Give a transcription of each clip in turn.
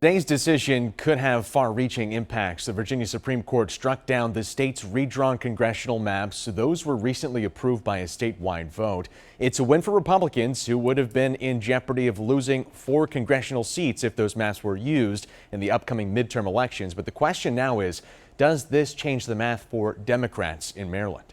Today's decision could have far-reaching impacts. The Virginia Supreme Court struck down the state's redrawn congressional maps. Those were recently approved by a statewide vote. It's a win for Republicans, who would have been in jeopardy of losing 4 congressional seats if those maps were used in the upcoming midterm elections. But the question now is, does this change the math for Democrats in Maryland?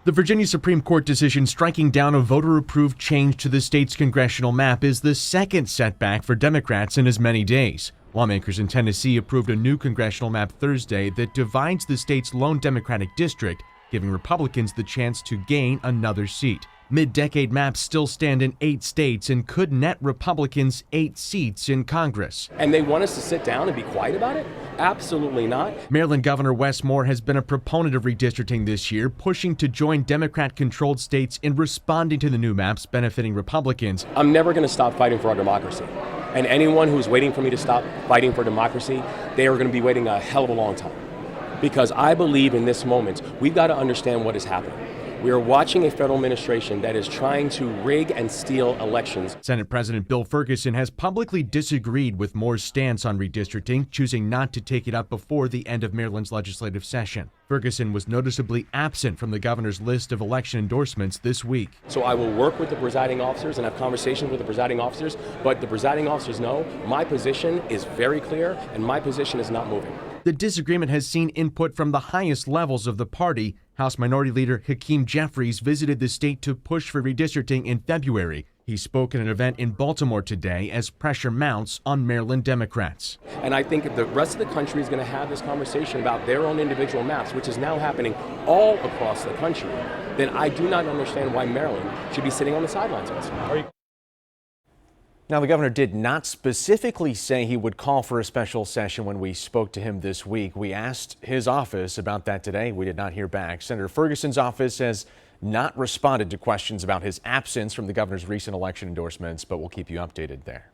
The Virginia Supreme Court decision striking down a voter-approved change to the state's congressional map is the second setback for Democrats in as many days. Lawmakers in Tennessee approved a new congressional map Thursday that divides the state's lone Democratic district, giving Republicans the chance to gain another seat. Mid-decade maps still stand in 8 states and could net Republicans 8 seats in Congress. And they want us to sit down and be quiet about it? Absolutely not. Maryland Governor Wes Moore has been a proponent of redistricting this year, pushing to join Democrat-controlled states in responding to the new maps benefiting Republicans. I'm never going to stop fighting for our democracy. And anyone who's waiting for me to stop fighting for democracy, they are going to be waiting a hell of a long time. Because I believe in this moment, we've got to understand what is happening. We are watching a federal administration that is trying to rig and steal elections. Senate President Bill Ferguson has publicly disagreed with Moore's stance on redistricting, choosing not to take it up before the end of Maryland's legislative session. Ferguson was noticeably absent from the governor's list of election endorsements this week. So I will work with the presiding officers and have conversations with the presiding officers, but the presiding officers know my position is very clear and my position is not moving. The disagreement has seen input from the highest levels of the party. House Minority Leader Hakeem Jeffries visited the state to push for redistricting in February. He spoke at an event in Baltimore today as pressure mounts on Maryland Democrats. And I think if the rest of the country is going to have this conversation about their own individual maps, which is now happening all across the country, then I do not understand why Maryland should be sitting on the sidelines of this. Now, the governor did not specifically say he would call for a special session when we spoke to him this week. We asked his office about that today. We did not hear back. Senator Ferguson's office has not responded to questions about his absence from the governor's recent election endorsements, but we'll keep you updated there.